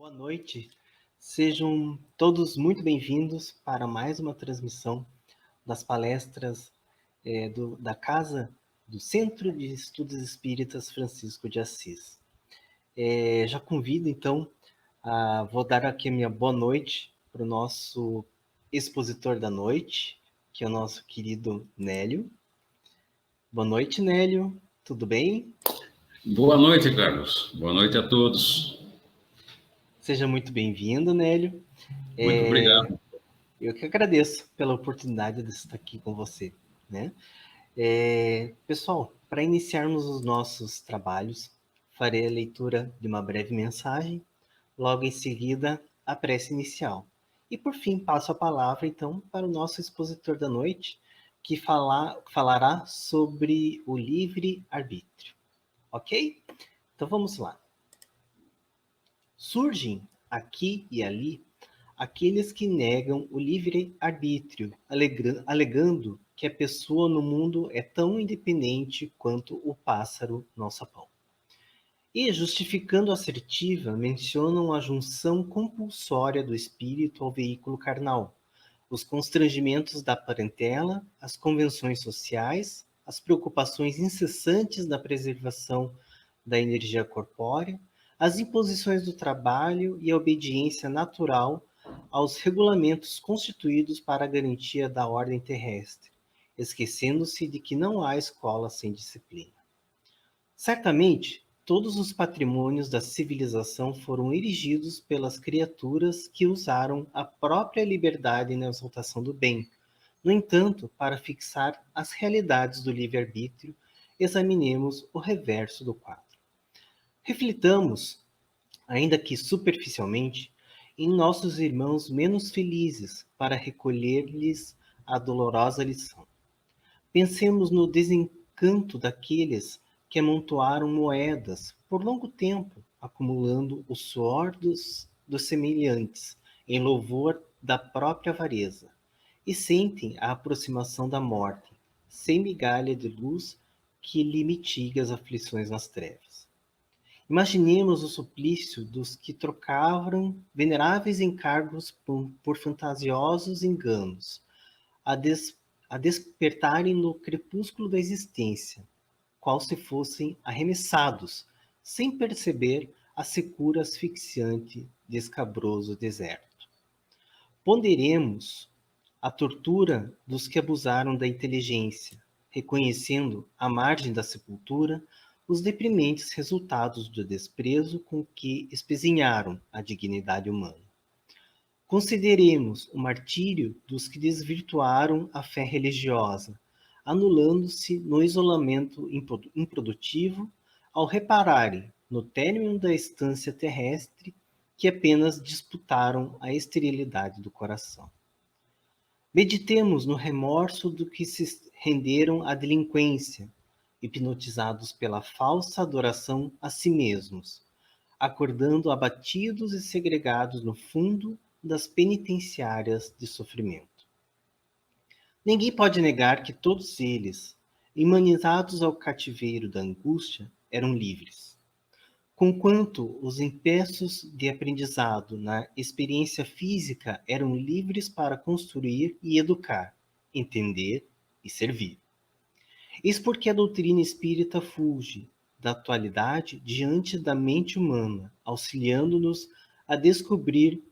Boa noite, sejam todos muito bem-vindos para mais uma transmissão das palestras da Casa do Centro de Estudos Espíritas Francisco de Assis. Já convido, então, vou dar aqui a minha boa noite para o nosso expositor da noite, que é o nosso querido Nélio. Boa noite, Nélio, tudo bem? Boa noite, Carlos. Boa noite a todos. Seja muito bem-vindo, Nélio. Muito obrigado. Eu que agradeço pela oportunidade de estar aqui com você, né? Pessoal, para iniciarmos os nossos trabalhos, farei a leitura de uma breve mensagem, logo em seguida a prece inicial. E por fim, passo a palavra então para o nosso expositor da noite, que falará sobre o livre-arbítrio. Ok? Então vamos lá. Surgem aqui e ali aqueles que negam o livre-arbítrio, alegando que a pessoa no mundo é tão independente quanto o pássaro no alçapão. E, justificando a assertiva, mencionam a junção compulsória do espírito ao veículo carnal, os constrangimentos da parentela, as convenções sociais, as preocupações incessantes da preservação da energia corpórea, as imposições do trabalho e a obediência natural aos regulamentos constituídos para a garantia da ordem terrestre, esquecendo-se de que não há escola sem disciplina. Certamente, todos os patrimônios da civilização foram erigidos pelas criaturas que usaram a própria liberdade na exaltação do bem. No entanto, para fixar as realidades do livre-arbítrio, examinemos o reverso do quadro. Reflitamos, ainda que superficialmente, em nossos irmãos menos felizes para recolher-lhes a dolorosa lição. Pensemos no desencanto daqueles que amontoaram moedas por longo tempo, acumulando o suor dos semelhantes, em louvor da própria avareza, e sentem a aproximação da morte, sem migalha de luz que lhe mitigue as aflições nas trevas. Imaginemos o suplício dos que trocavam veneráveis encargos por fantasiosos enganos, a, des, a despertarem no crepúsculo da existência, qual se fossem arremessados, sem perceber a secura asfixiante de escabroso deserto. Ponderemos a tortura dos que abusaram da inteligência, reconhecendo, à margem da sepultura, os deprimentes resultados do desprezo com que espezinharam a dignidade humana. Consideremos o martírio dos que desvirtuaram a fé religiosa, anulando-se no isolamento improdutivo ao repararem, no término da estância terrestre, que apenas disputaram a esterilidade do coração. Meditemos no remorso do que se renderam à delinquência, hipnotizados pela falsa adoração a si mesmos, acordando abatidos e segregados no fundo das penitenciárias de sofrimento. Ninguém pode negar que todos eles, humanizados ao cativeiro da angústia, eram livres. Conquanto os empeços de aprendizado na experiência física eram livres para construir e educar, entender e servir. Eis porque a doutrina espírita fulge da atualidade diante da mente humana, auxiliando-nos a descobrir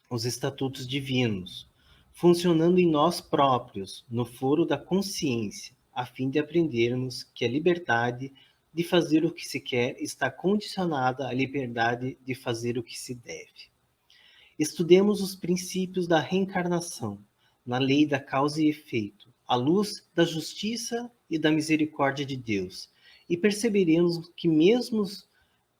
os estatutos divinos, funcionando em nós próprios, no foro da consciência, a fim de aprendermos que a liberdade de fazer o que se quer está condicionada à liberdade de fazer o que se deve. Estudemos os princípios da reencarnação, na lei da causa e efeito, à luz da justiça e da misericórdia de Deus, e perceberemos que mesmo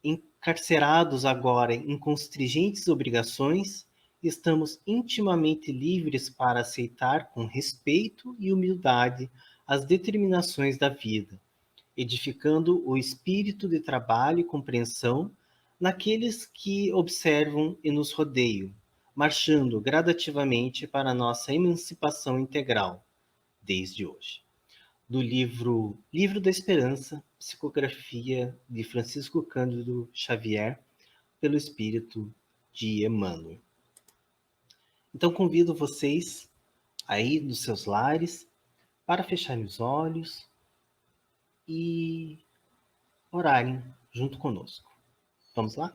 encarcerados agora em constringentes obrigações, estamos intimamente livres para aceitar com respeito e humildade as determinações da vida, edificando o espírito de trabalho e compreensão naqueles que observam e nos rodeiam, marchando gradativamente para a nossa emancipação integral, desde hoje. Do Livro da Esperança, psicografia de Francisco Cândido Xavier, pelo Espírito de Emmanuel. Então convido vocês aí nos seus lares para fecharem os olhos e orarem junto conosco. Vamos lá?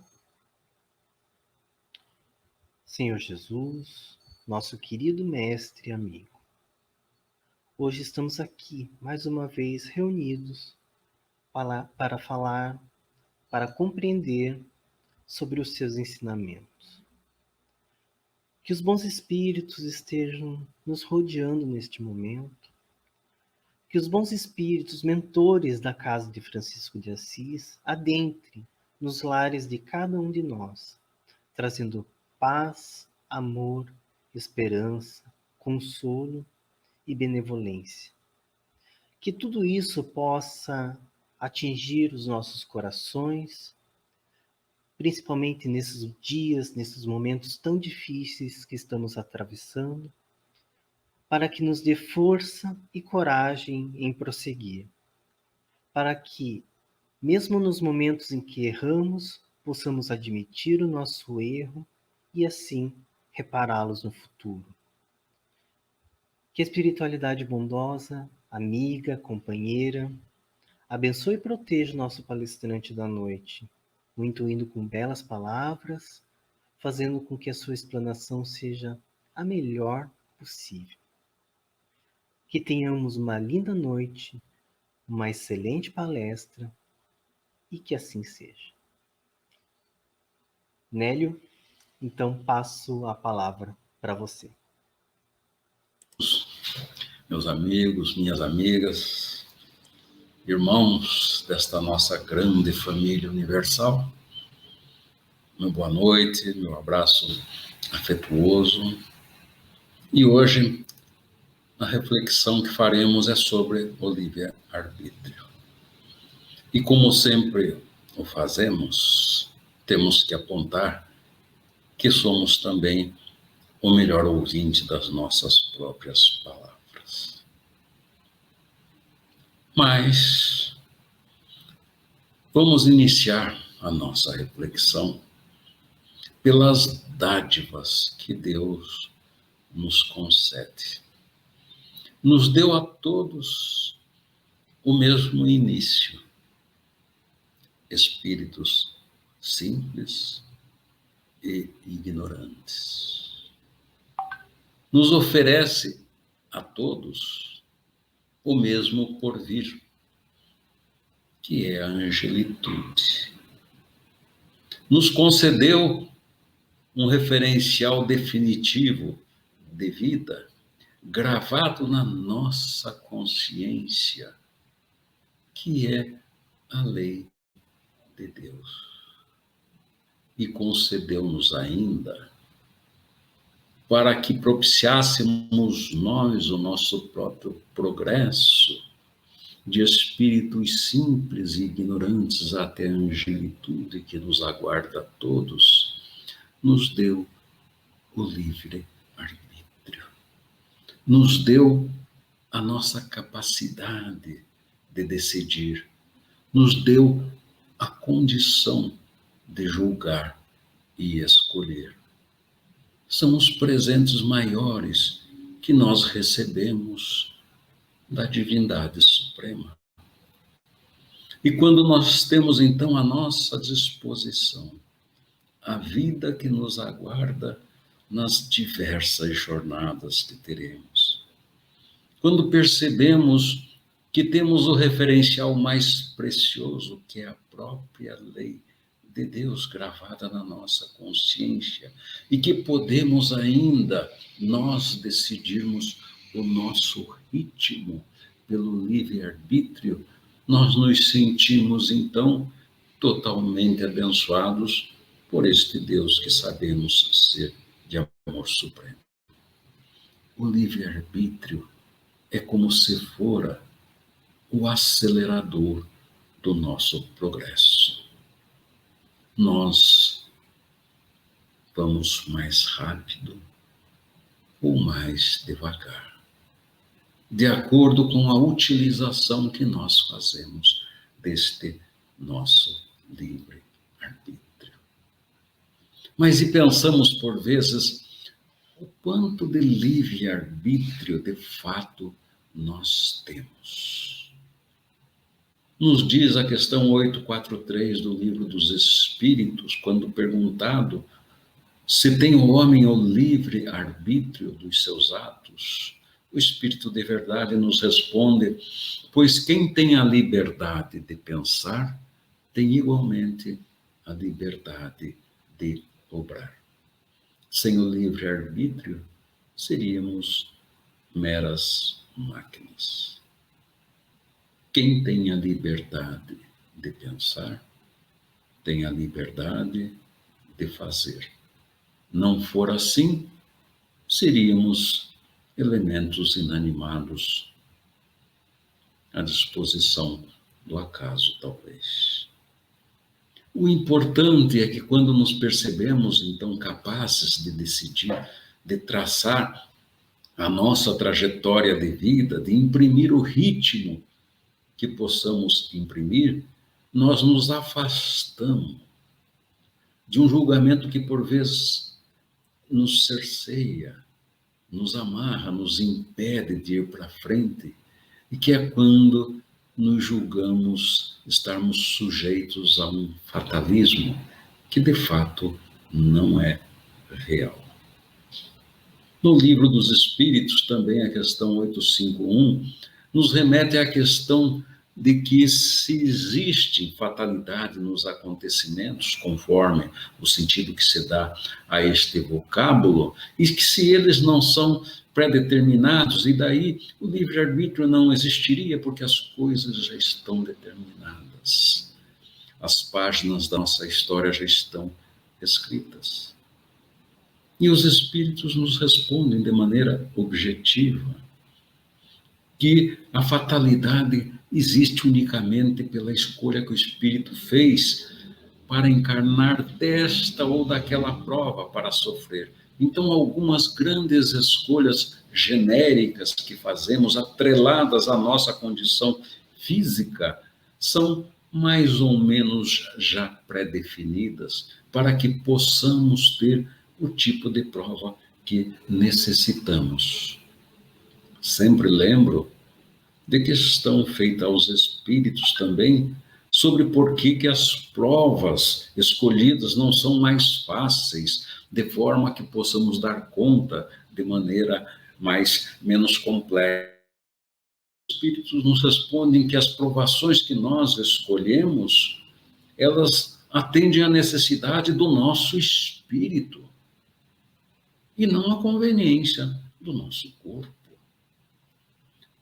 Senhor Jesus, nosso querido mestre e amigo, hoje estamos aqui mais uma vez reunidos para falar, para compreender sobre os seus ensinamentos. Que os bons espíritos estejam nos rodeando neste momento. Que os bons espíritos, mentores da casa de Francisco de Assis, adentrem nos lares de cada um de nós, trazendo paz, amor, esperança, consolo e benevolência. Que tudo isso possa atingir os nossos corações, principalmente nesses dias, nesses momentos tão difíceis que estamos atravessando, para que nos dê força e coragem em prosseguir, para que, mesmo nos momentos em que erramos, possamos admitir o nosso erro e assim repará-los no futuro. Que a espiritualidade bondosa, amiga, companheira, abençoe e proteja o nosso palestrante da noite, o intuindo com belas palavras, fazendo com que a sua explanação seja a melhor possível. Que tenhamos uma linda noite, uma excelente palestra e que assim seja. Nélio, então passo a palavra para você. Meus amigos, minhas amigas, irmãos desta nossa grande família universal, uma boa noite, meu abraço afetuoso. E hoje a reflexão que faremos é sobre o livre-arbítrio. E como sempre o fazemos, temos que apontar que somos também o melhor ouvinte das nossas próprias palavras. Mas vamos iniciar a nossa reflexão pelas dádivas que Deus nos concede. Nos deu a todos o mesmo início. Espíritos simples e ignorantes. Nos oferece a todos o mesmo porvir, que é a angelitude. Nos concedeu um referencial definitivo de vida, gravado na nossa consciência, que é a lei de Deus. E concedeu-nos ainda para que propiciássemos nós o nosso próprio progresso de espíritos simples e ignorantes até a angelitude que nos aguarda a todos, nos deu o livre-arbítrio. Nos deu a nossa capacidade de decidir, nos deu a condição de julgar e escolher. São os presentes maiores que nós recebemos da divindade suprema. E quando nós temos então à nossa disposição a vida que nos aguarda nas diversas jornadas que teremos, quando percebemos que temos o referencial mais precioso, que é a própria lei de Deus gravada na nossa consciência, e que podemos ainda nós decidirmos o nosso ritmo pelo livre-arbítrio, nós nos sentimos então totalmente abençoados por este Deus que sabemos ser de amor supremo. O livre-arbítrio é como se fora o acelerador do nosso progresso. Nós vamos mais rápido ou mais devagar, de acordo com a utilização que nós fazemos deste nosso livre-arbítrio. Mas e pensamos por vezes o quanto de livre-arbítrio de fato nós temos. Nos diz a questão 843 do Livro dos Espíritos, quando perguntado se tem o homem o livre-arbítrio dos seus atos, o Espírito de verdade nos responde: pois quem tem a liberdade de pensar, tem igualmente a liberdade de obrar. Sem o livre-arbítrio, seríamos meras máquinas. Quem tem a liberdade de pensar, tem a liberdade de fazer. Não for assim, seríamos elementos inanimados à disposição do acaso, talvez. O importante é que quando nos percebemos, então, capazes de decidir, de traçar a nossa trajetória de vida, de imprimir o ritmo que possamos imprimir, nós nos afastamos de um julgamento que, por vezes, nos cerceia, nos amarra, nos impede de ir para frente, e que é quando nos julgamos estarmos sujeitos a um fatalismo que, de fato, não é real. No Livro dos Espíritos, também a questão 851, nos remete à questão de que se existe fatalidade nos acontecimentos, conforme o sentido que se dá a este vocábulo, e que se eles não são pré-determinados, e daí o livre-arbítrio não existiria, porque as coisas já estão determinadas. As páginas da nossa história já estão escritas. E os Espíritos nos respondem de maneira objetiva que a fatalidade existe unicamente pela escolha que o Espírito fez para encarnar desta ou daquela prova para sofrer. Então, algumas grandes escolhas genéricas que fazemos, atreladas à nossa condição física, são mais ou menos já pré-definidas para que possamos ter o tipo de prova que necessitamos. Sempre lembro de questão feita aos espíritos também sobre por que as provas escolhidas não são mais fáceis, de forma que possamos dar conta de maneira menos complexa. Os espíritos nos respondem que as provações que nós escolhemos, elas atendem à necessidade do nosso espírito e não à conveniência do nosso corpo.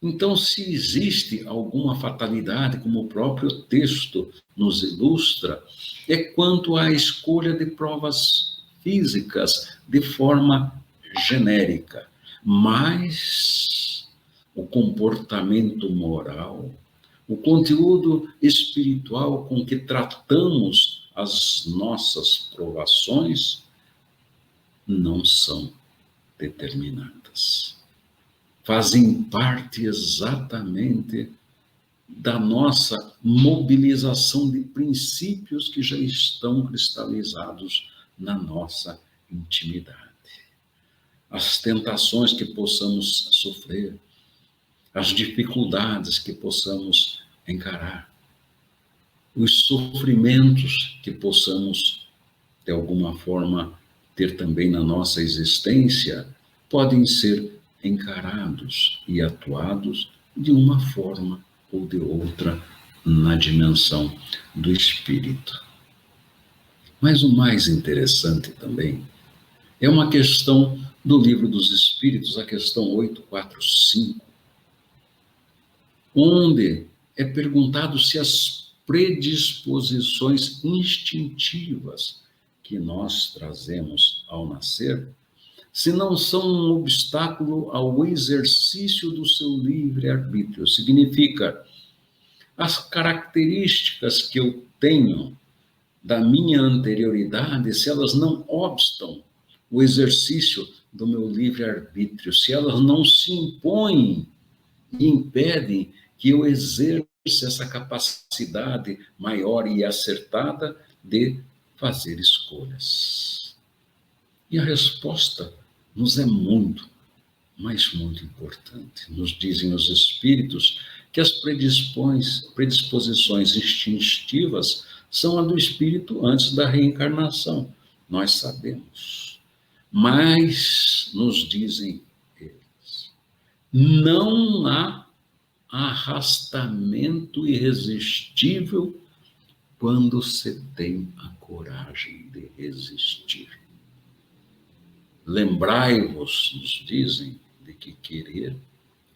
Então, se existe alguma fatalidade, como o próprio texto nos ilustra, é quanto à escolha de provas físicas de forma genérica. Mas o comportamento moral, o conteúdo espiritual com que tratamos as nossas provações, não são determinadas. Fazem parte exatamente da nossa mobilização de princípios que já estão cristalizados na nossa intimidade. As tentações que possamos sofrer, as dificuldades que possamos encarar, os sofrimentos que possamos, de alguma forma, ter também na nossa existência, podem ser encarados e atuados de uma forma ou de outra na dimensão do espírito. Mas o mais interessante também é uma questão do Livro dos Espíritos, a questão 845, onde é perguntado se as predisposições instintivas que nós trazemos ao nascer, se não são um obstáculo ao exercício do seu livre-arbítrio. Significa, as características que eu tenho da minha anterioridade, se elas não obstam o exercício do meu livre-arbítrio, se elas não se impõem e impedem que eu exerça essa capacidade maior e acertada de fazer escolhas. E a resposta nos é muito, mas muito importante. Nos dizem os espíritos que as predisposições instintivas são a do espírito antes da reencarnação. Nós sabemos. Mas, nos dizem eles, não há arrastamento irresistível quando se tem a coragem de resistir. Lembrai-vos, nos dizem, de que querer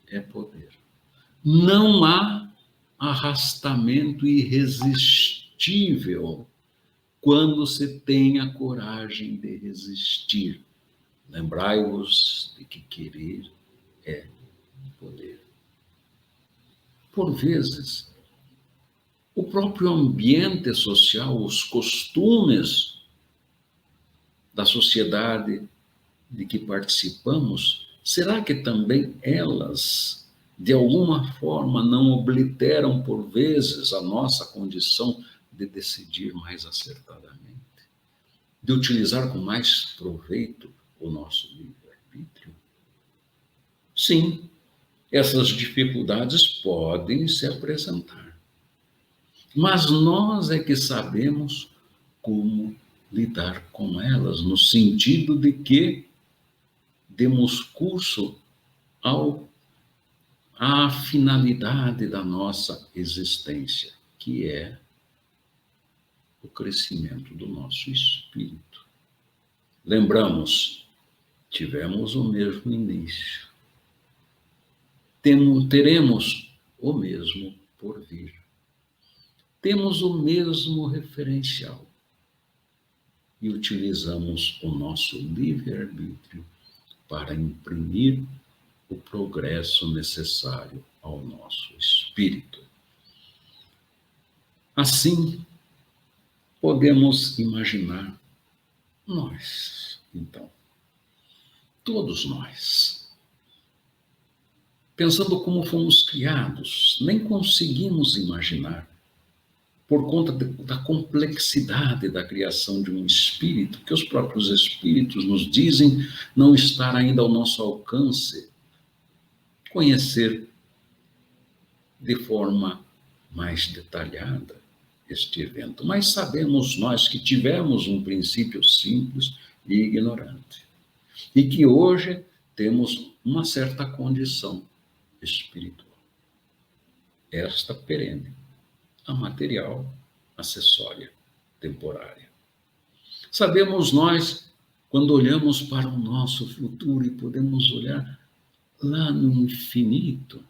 é poder. Não há arrastamento irresistível quando se tem a coragem de resistir. Lembrai-vos de que querer é poder. Por vezes, o próprio ambiente social, os costumes da sociedade de que participamos, será que também elas, de alguma forma, não obliteram por vezes a nossa condição de decidir mais acertadamente, de utilizar com mais proveito o nosso livre-arbítrio? Sim, essas dificuldades podem se apresentar, mas nós é que sabemos como lidar com elas, no sentido de que demos curso à finalidade da nossa existência, que é o crescimento do nosso espírito. Lembramos, tivemos o mesmo início, teremos o mesmo porvir, temos o mesmo referencial e utilizamos o nosso livre-arbítrio para imprimir o progresso necessário ao nosso espírito. Assim, podemos imaginar nós, então, todos nós, pensando como fomos criados, nem conseguimos imaginar, por conta da complexidade da criação de um espírito, que os próprios espíritos nos dizem não estar ainda ao nosso alcance, conhecer de forma mais detalhada este evento. Mas sabemos nós que tivemos um princípio simples e ignorante, e que hoje temos uma certa condição espiritual, esta perene, a material, acessória, temporária. Sabemos nós, quando olhamos para o nosso futuro e podemos olhar lá no infinito,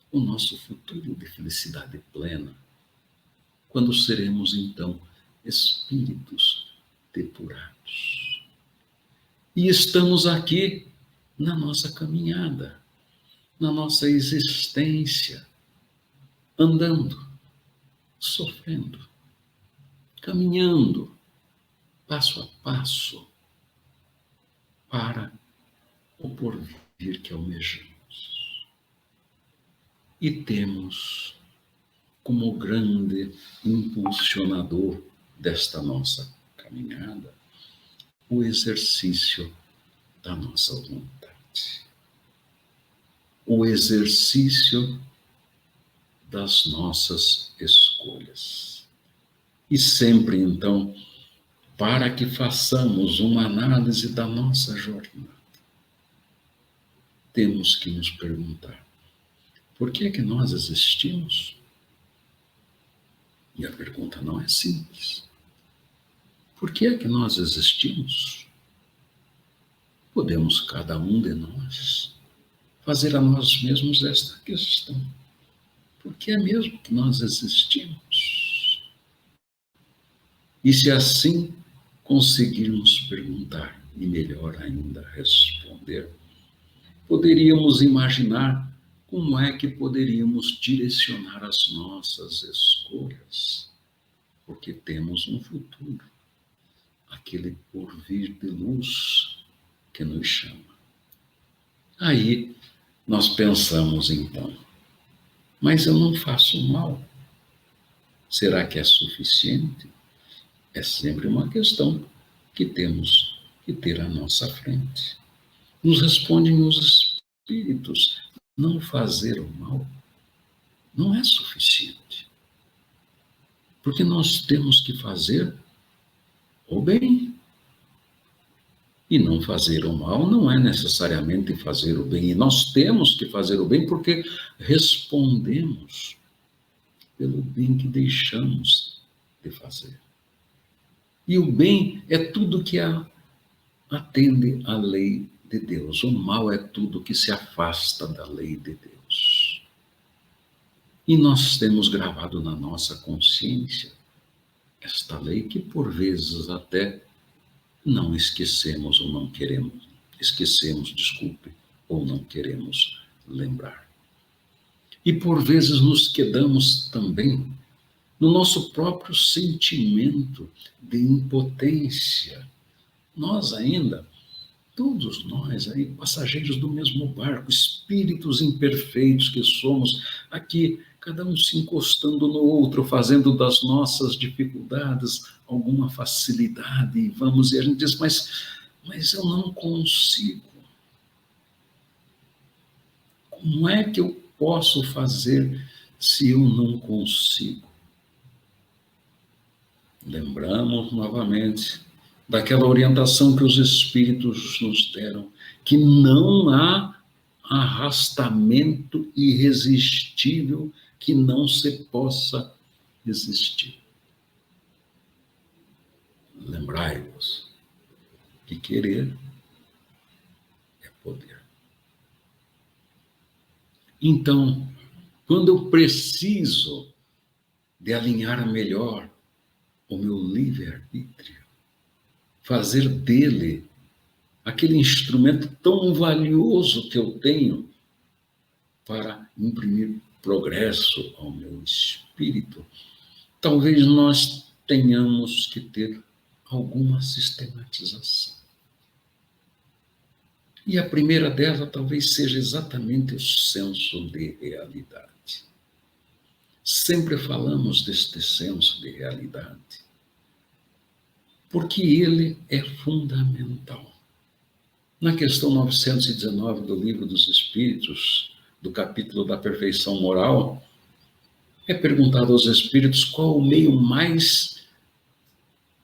o nosso futuro de felicidade plena, quando seremos, então, espíritos depurados. E estamos aqui na nossa caminhada, na nossa existência, andando, sofrendo, caminhando, passo a passo, para o porvir que almejamos. E temos como grande impulsionador desta nossa caminhada o exercício da nossa vontade, o exercício das nossas escolhas. E sempre, então, para que façamos uma análise da nossa jornada, temos que nos perguntar: por que é que nós existimos? E a pergunta não é simples. Por que é que nós existimos? Podemos, cada um de nós, fazer a nós mesmos esta questão. Por que é mesmo que nós existimos? E se assim conseguirmos perguntar, e melhor ainda responder, poderíamos imaginar como é que poderíamos direcionar as nossas escolhas, porque temos um futuro, aquele porvir de luz que nos chama. Aí nós pensamos então, mas eu não faço mal. Será que é suficiente? É sempre uma questão que temos e ter à nossa frente. Nos respondem os espíritos. Não fazer o mal não é suficiente. Porque nós temos que fazer o bem. E não fazer o mal não é necessariamente fazer o bem. E nós temos que fazer o bem porque respondemos pelo bem que deixamos de fazer. E o bem é tudo que atende à lei de Deus. O mal é tudo que se afasta da lei de Deus. E nós temos gravado na nossa consciência esta lei que por vezes até não esquecemos ou não queremos. Esquecemos, desculpe, ou não queremos lembrar. E por vezes nos quedamos também no nosso próprio sentimento de impotência. Nós ainda, todos nós aí, passageiros do mesmo barco, espíritos imperfeitos que somos, aqui, cada um se encostando no outro, fazendo das nossas dificuldades alguma facilidade, e vamos, e a gente diz, mas eu não consigo. Como é que eu posso fazer se eu não consigo? Lembramos novamente daquela orientação que os espíritos nos deram, que não há arrastamento irresistível que não se possa resistir. Lembrai-vos que querer é poder. Então, quando eu preciso de alinhar melhor o meu livre-arbítrio, fazer dele aquele instrumento tão valioso que eu tenho para imprimir progresso ao meu espírito, talvez nós tenhamos que ter alguma sistematização. E a primeira dela talvez seja exatamente o senso de realidade. Sempre falamos deste senso de realidade, porque ele é fundamental. Na questão 919 do Livro dos Espíritos, do capítulo da perfeição moral, é perguntado aos espíritos qual o meio mais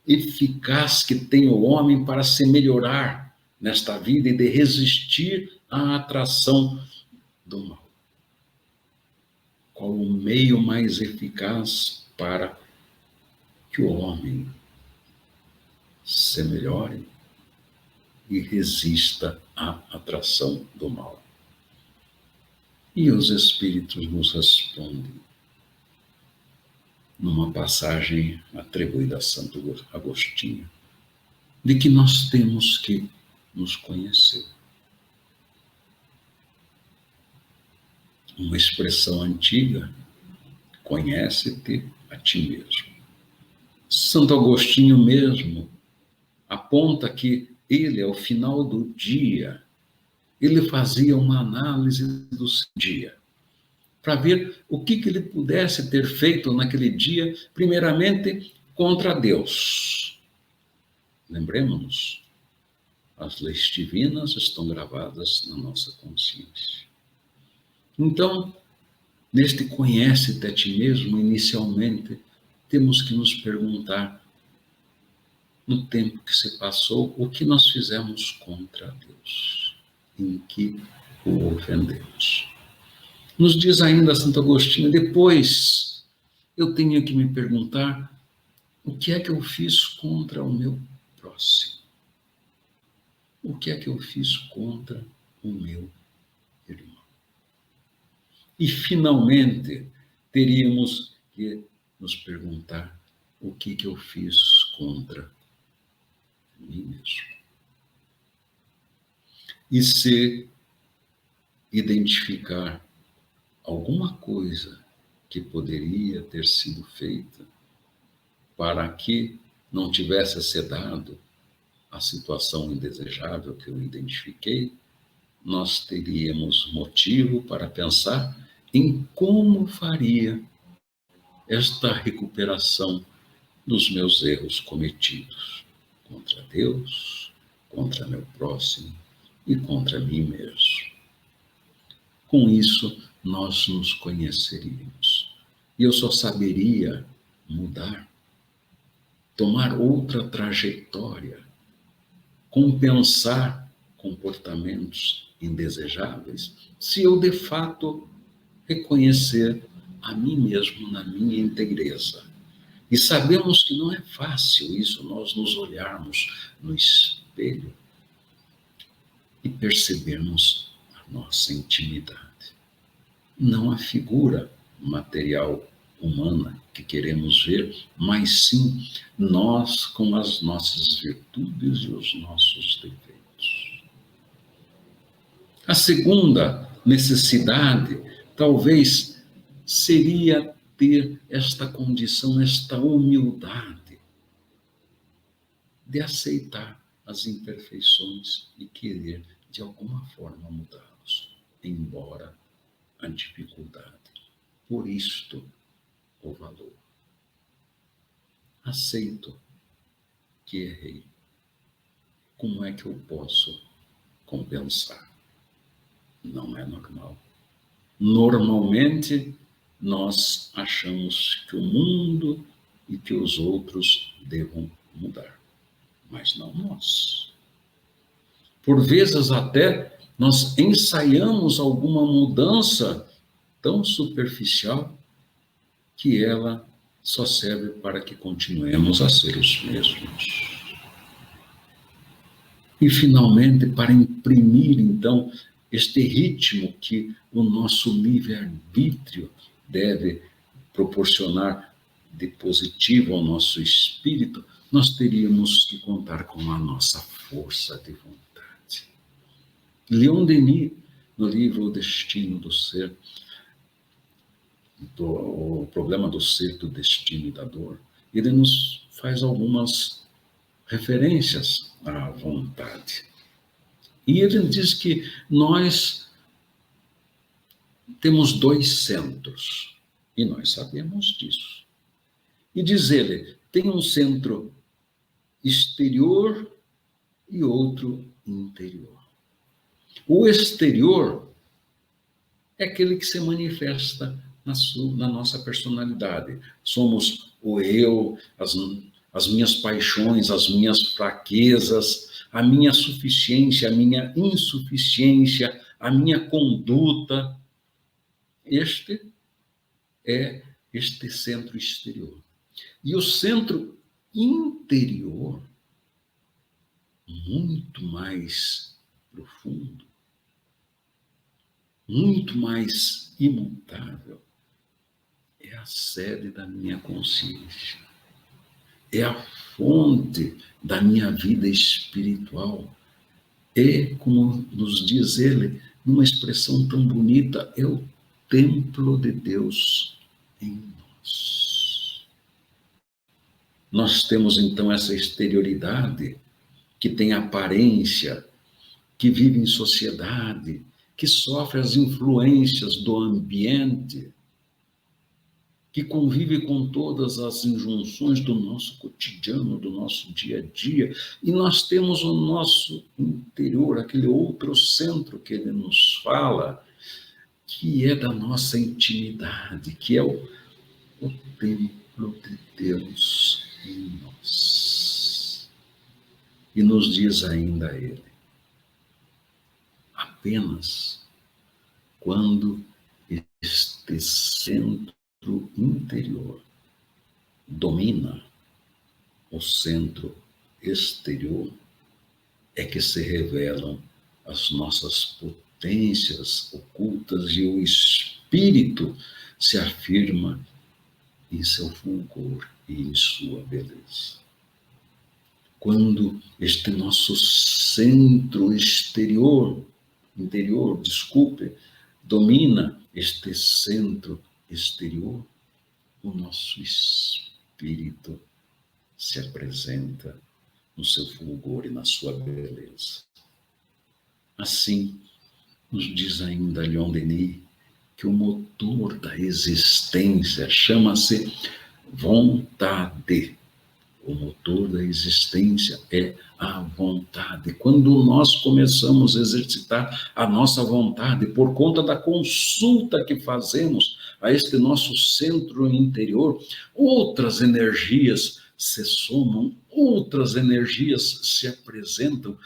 eficaz que tem o homem para se melhorar nesta vida e de resistir à atração do mal. Qual o meio mais eficaz para que o homem se melhore e resista à atração do mal? E os espíritos nos respondem numa passagem atribuída a Santo Agostinho, de que nós temos que nos conhecer. Uma expressão antiga, conhece-te a ti mesmo. Santo Agostinho mesmo aponta que ele, ao final do dia, ele fazia uma análise do seu dia, para ver o que ele pudesse ter feito naquele dia, primeiramente contra Deus. Lembremos-nos, as leis divinas estão gravadas na nossa consciência. Então, neste conhece-te a ti mesmo, inicialmente, temos que nos perguntar, no tempo que se passou, o que nós fizemos contra Deus, em que o ofendemos. Nos diz ainda Santo Agostinho, depois eu tenho que me perguntar o que é que eu fiz contra o meu próximo. O que é que eu fiz contra o meu irmão? E, finalmente, teríamos que nos perguntar o que eu fiz contra mim mesmo. E se identificar alguma coisa que poderia ter sido feita para que não tivesse se dado a situação indesejável que eu identifiquei, nós teríamos motivo para pensar em como faria esta recuperação dos meus erros cometidos contra Deus, contra meu próximo e contra mim mesmo. Com isso, nós nos conheceríamos. E eu só saberia mudar, tomar outra trajetória, compensar comportamentos indesejáveis, se eu de fato reconhecer a mim mesmo na minha inteireza. E sabemos que não é fácil isso, nós nos olharmos no espelho e percebermos a nossa intimidade. Não a figura material humana que queremos ver, mas sim nós com as nossas virtudes e os nossos defeitos. A segunda necessidade, talvez, seria ter esta condição, esta humildade de aceitar as imperfeições e querer, de alguma forma, mudá-los, embora a dificuldade. Por isto, o valor. Aceito que errei. Como é que eu posso compensar? Não é normal. Normalmente, nós achamos que o mundo e que os outros devam mudar, mas não nós. Por vezes até nós ensaiamos alguma mudança tão superficial que ela só serve para que continuemos a ser os mesmos. E, finalmente, para imprimir, então, este ritmo que o nosso livre-arbítrio deve proporcionar de positivo ao nosso espírito, nós teríamos que contar com a nossa força de vontade. Leon Denis, no livro O Destino do Ser, o problema do ser, do destino e da dor, ele nos faz algumas referências à vontade. E ele diz que nós temos dois centros, e nós sabemos disso. E diz ele, tem um centro exterior e outro interior. O exterior é aquele que se manifesta na nossa personalidade. Somos o eu, as minhas paixões, as minhas fraquezas, a minha suficiência, a minha insuficiência, a minha conduta. Este é este centro exterior. E o centro interior, muito mais profundo, muito mais imutável, é a sede da minha consciência. É a fonte da minha vida espiritual. É, como nos diz ele, numa expressão tão bonita, é o templo de Deus em nós. Nós temos, então, essa exterioridade que tem aparência, que vive em sociedade, que sofre as influências do ambiente, que convive com todas as injunções do nosso cotidiano, do nosso dia a dia, e nós temos o nosso interior, aquele outro centro que ele nos fala, que é da nossa intimidade, que é o templo de Deus em nós. E nos diz ainda ele, apenas quando este centro interior domina o centro exterior, é que se revelam as nossas potências ocultas e o espírito se afirma em seu fulgor e em sua beleza. Quando este nosso centro interior, domina este centro exterior, o nosso espírito se apresenta no seu fulgor e na sua beleza. Assim, nos diz ainda Leon Denis que o motor da existência chama-se vontade. O motor da existência é a vontade. Quando nós começamos a exercitar a nossa vontade por conta da consulta que fazemos a este nosso centro interior, outras energias se somam, outras energias se apresentam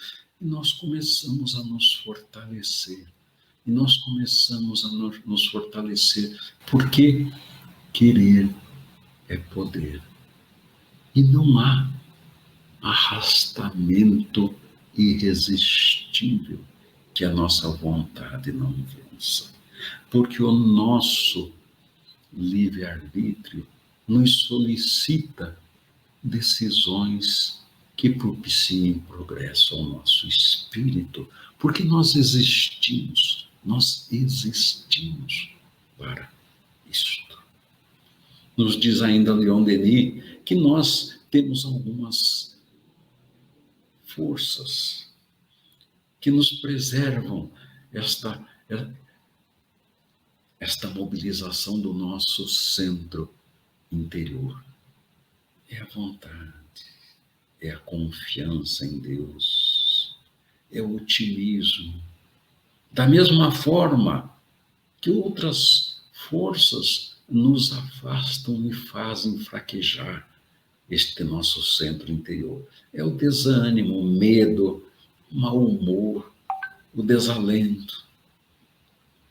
e nós começamos a nos fortalecer. E nós começamos a nos fortalecer, porque querer é poder. E não há arrastamento irresistível que a nossa vontade não vença. Porque o nosso livre-arbítrio nos solicita decisões que propiciem progresso ao nosso espírito, porque nós existimos para isto. Nos diz ainda Leon Denis que nós temos algumas forças que nos preservam esta mobilização do nosso centro interior. É a vontade, é a confiança em Deus, é o otimismo. Da mesma forma que outras forças nos afastam e fazem fraquejar este nosso centro interior. É o desânimo, o medo, o mau humor, o desalento,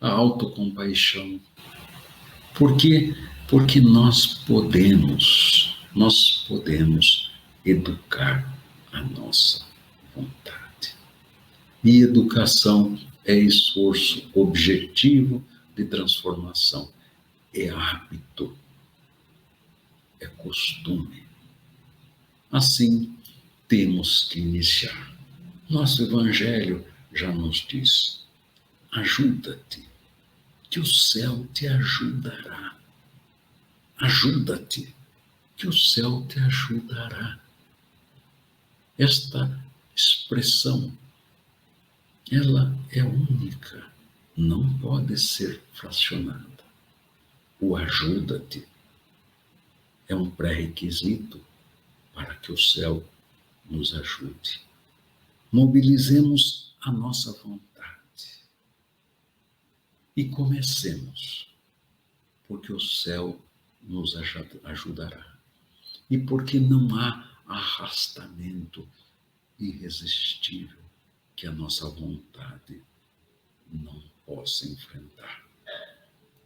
a autocompaixão. Por quê? Porque nós podemos educar a nossa vontade. E educação é esforço objetivo de transformação, é hábito, é costume. Assim, temos que iniciar. Nosso Evangelho já nos diz: ajuda-te, que o céu te ajudará. Ajuda-te, que o céu te ajudará. Esta expressão, ela é única, não pode ser fracionada. O ajuda-te é um pré-requisito para que o céu nos ajude. Mobilizemos a nossa vontade e comecemos, porque o céu nos ajudará e porque não há arrastamento irresistível que a nossa vontade não possa enfrentar.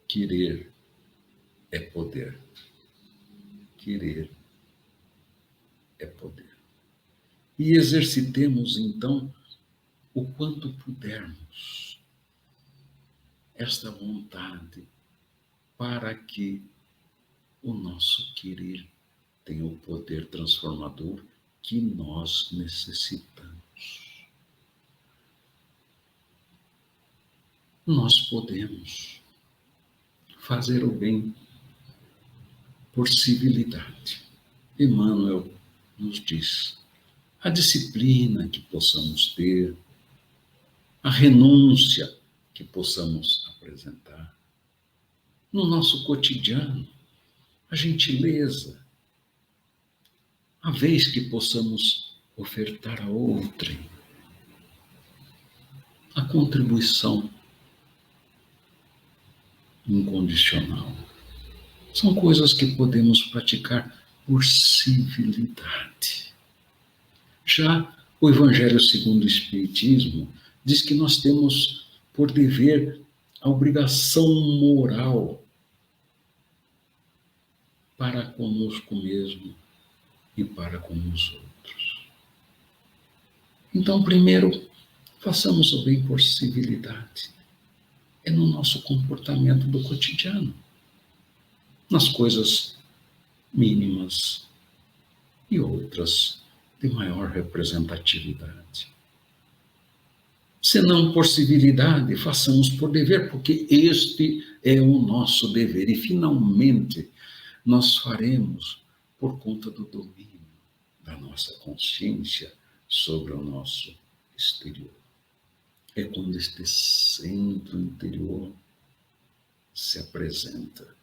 Querer é poder. Querer é poder. E exercitemos, então, o quanto pudermos esta vontade para que o nosso querer tenha o poder transformador que nós necessitamos. Nós podemos fazer o bem por civilidade. Emmanuel nos diz: a disciplina que possamos ter, a renúncia que possamos apresentar no nosso cotidiano, a gentileza, a vez que possamos ofertar a outrem, a contribuição incondicional. São coisas que podemos praticar por civilidade. Já o Evangelho segundo o Espiritismo diz que nós temos por dever a obrigação moral para conosco mesmo e para com os outros. Então, primeiro, façamos o bem por civilidade. É no nosso comportamento do cotidiano, nas coisas mínimas e outras de maior representatividade. Se não por civilidade, façamos por dever, porque este é o nosso dever. E, finalmente, nós faremos por conta do domínio da nossa consciência sobre o nosso exterior. É quando este centro interior se apresenta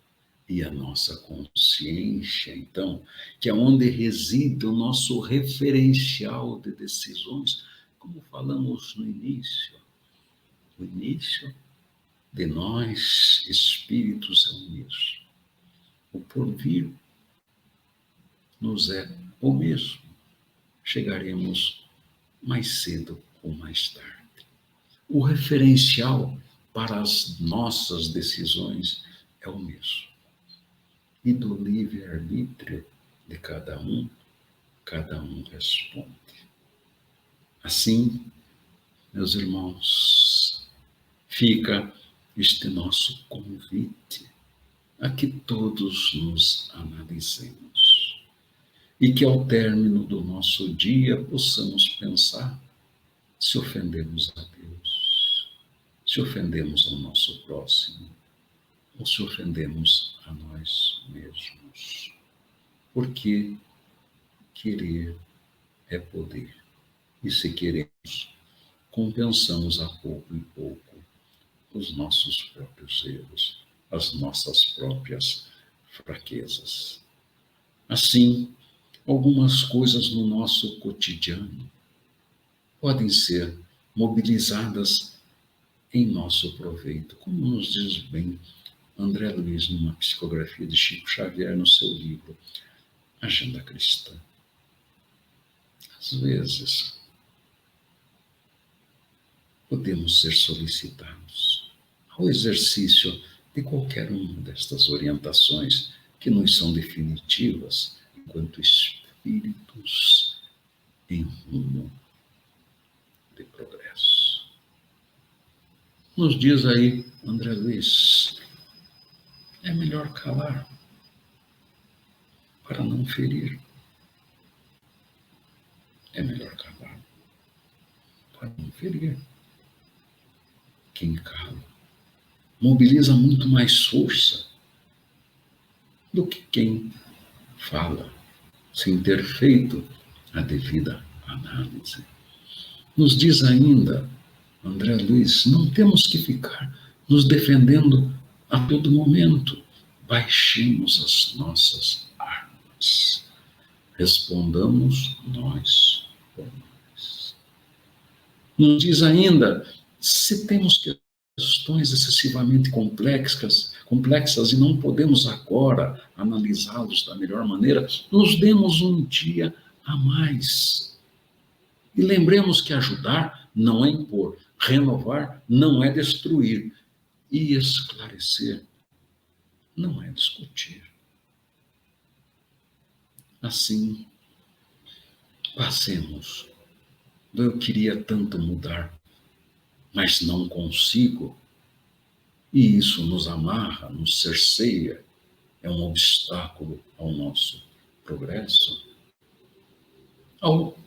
E a nossa consciência, então, que é onde reside o nosso referencial de decisões, como falamos no início. O início de nós, espíritos, é o mesmo. O porvir nos é o mesmo. Chegaremos mais cedo ou mais tarde. O referencial para as nossas decisões é o mesmo. E do livre-arbítrio de cada um responde. Assim, meus irmãos, fica este nosso convite a que todos nos analisemos e que ao término do nosso dia possamos pensar se ofendemos a Deus, se ofendemos ao nosso próximo ou se ofendemos a nós mesmos. Porque querer é poder. E se queremos, compensamos a pouco e pouco os nossos próprios erros, as nossas próprias fraquezas. Assim, algumas coisas no nosso cotidiano podem ser mobilizadas em nosso proveito, como nos diz bem André Luiz numa psicografia de Chico Xavier no seu livro Agenda Cristã. Às vezes, podemos ser solicitados ao exercício de qualquer uma destas orientações que nos são definitivas enquanto espíritos em rumo de progresso. Nos diz aí André Luiz, é melhor calar para não ferir. É melhor calar para não ferir. Quem cala mobiliza muito mais força do que quem fala, sem ter feito a devida análise. Nos diz ainda André Luiz, não temos que ficar nos defendendo a todo momento. Baixemos as nossas armas. Respondamos nós por nós. Nos diz ainda, se temos questões excessivamente complexas e não podemos agora analisá-los da melhor maneira, nos demos um dia a mais. E lembremos que ajudar não é impor, renovar não é destruir, e esclarecer não é discutir. Assim, passemos do eu queria tanto mudar, mas não consigo, e isso nos amarra, nos cerceia, é um obstáculo ao nosso progresso, ao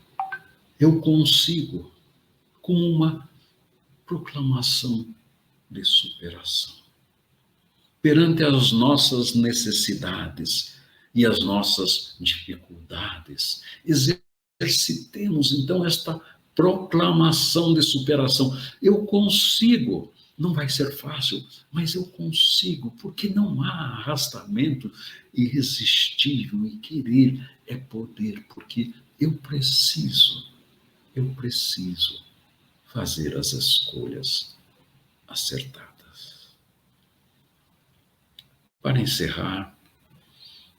eu consigo, com uma proclamação de superação. Perante as nossas necessidades e as nossas dificuldades, exercitemos então esta proclamação de superação. Eu consigo, não vai ser fácil, mas eu consigo, porque não há arrastamento irresistível, e querer é poder, porque eu preciso fazer as escolhas acertadas. Para encerrar,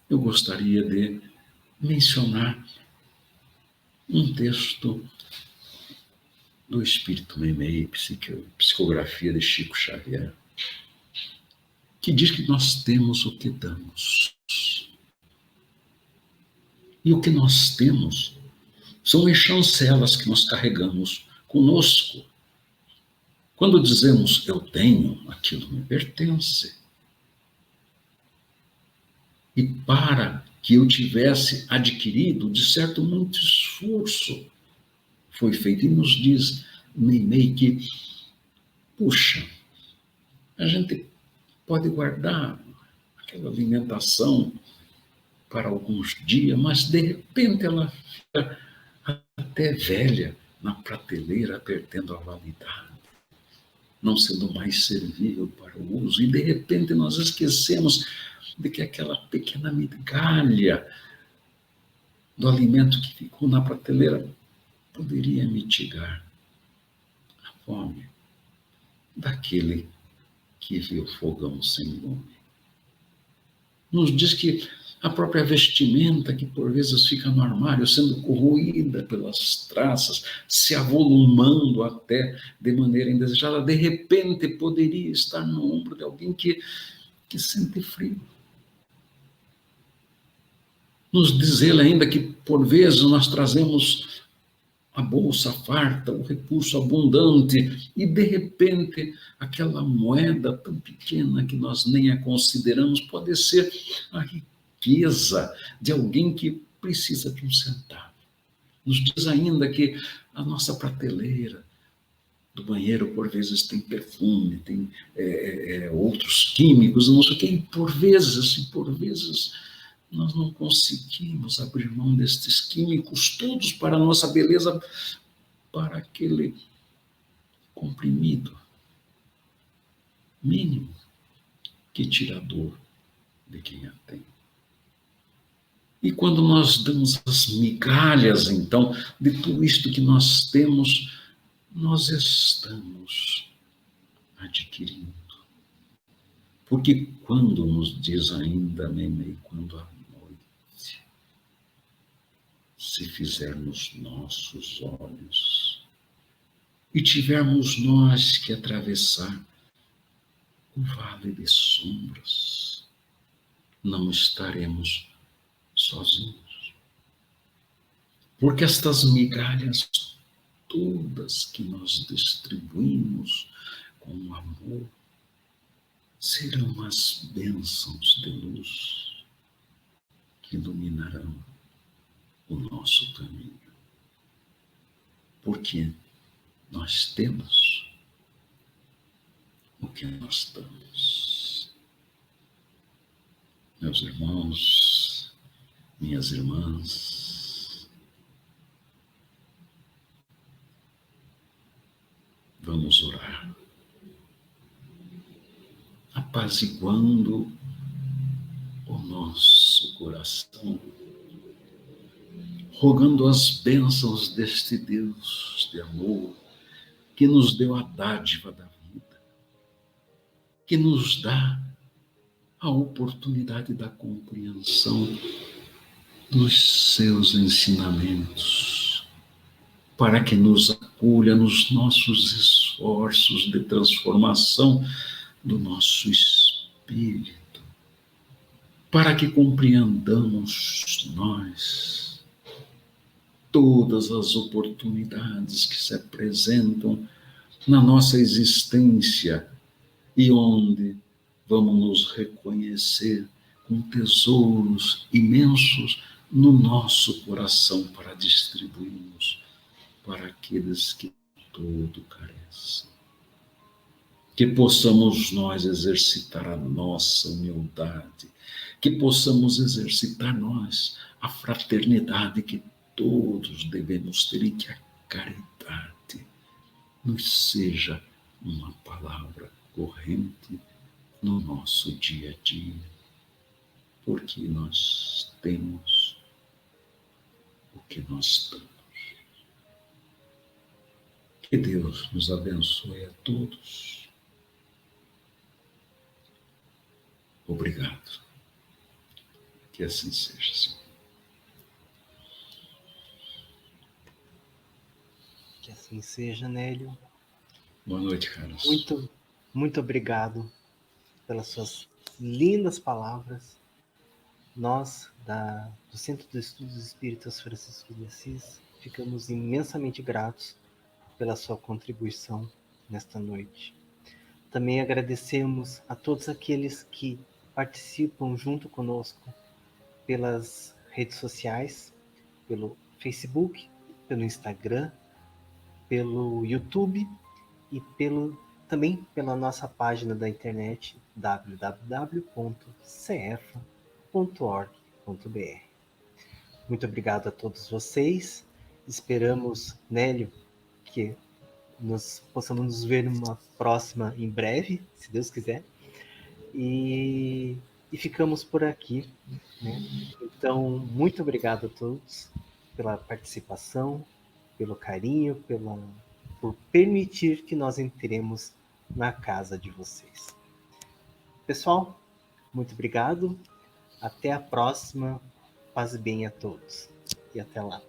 eu gostaria de mencionar um texto do Espírito Meimei, psicografia de Chico Xavier, que diz que nós temos o que damos. E o que nós temos são as chancelas que nós carregamos conosco. Quando dizemos eu tenho, aquilo me pertence. E para que eu tivesse adquirido, de certo, muito esforço foi feito. E nos diz Meimei que, puxa, a gente pode guardar aquela alimentação para alguns dias, mas de repente ela fica até velha na prateleira, perdendo a validade, não sendo mais servível para o uso. E de repente nós esquecemos de que aquela pequena migalha do alimento que ficou na prateleira poderia mitigar a fome daquele que vê o fogão sem lume. Nos diz que a própria vestimenta, que por vezes fica no armário, sendo corroída pelas traças, se avolumando até de maneira indesejada, de repente poderia estar no ombro de alguém que sente frio. Nos diz ele ainda que por vezes nós trazemos a bolsa farta, o recurso abundante, e de repente aquela moeda tão pequena que nós nem a consideramos pode ser a riqueza de alguém que precisa de um centavo. Nos diz ainda que a nossa prateleira do banheiro por vezes tem perfume, tem outros químicos, não sei o quê, e por vezes nós não conseguimos abrir mão destes químicos todos para a nossa beleza, para aquele comprimido mínimo que tira a dor de quem a tem. E quando nós damos as migalhas, então, de tudo isto que nós temos, nós estamos adquirindo. Porque quando nos diz ainda, Nenê, quando a noite se fizermos nossos olhos e tivermos nós que atravessar o vale de sombras, não estaremos sozinhos. Porque estas migalhas todas que nós distribuímos com amor serão as bênçãos de luz que iluminarão o nosso caminho. Porque nós temos o que nós damos. Meus irmãos, minhas irmãs, vamos orar, apaziguando o nosso coração, rogando as bênçãos deste Deus de amor, que nos deu a dádiva da vida, que nos dá a oportunidade da compreensão dos seus ensinamentos, para que nos acolha nos nossos esforços de transformação do nosso espírito, para que compreendamos nós todas as oportunidades que se apresentam na nossa existência e onde vamos nos reconhecer com tesouros imensos no nosso coração para distribuirmos para aqueles que todo carecem. Que possamos nós exercitar a nossa humildade, que possamos exercitar nós a fraternidade que todos devemos ter e que a caridade nos seja uma palavra corrente no nosso dia a dia, porque nós temos o que nós damos. Que Deus nos abençoe a todos. Obrigado. Que assim seja, Senhor. Que assim seja, Nélio. Boa noite, Carlos. Muito obrigado pelas suas lindas palavras. Nós, do Centro de Estudos Espíritas Francisco de Assis, ficamos imensamente gratos pela sua contribuição nesta noite. Também agradecemos a todos aqueles que participam junto conosco pelas redes sociais, pelo Facebook, pelo Instagram, pelo YouTube e também pela nossa página da internet www.cefa.org.br. Muito obrigado a todos vocês. Esperamos, Nélio, que possamos nos ver numa próxima em breve, se Deus quiser. E e ficamos por aqui, né? Então, muito obrigado a todos pela participação, pelo carinho, por permitir que nós entremos na casa de vocês. Pessoal, muito obrigado. Até a próxima. Paz e bem a todos. E até lá.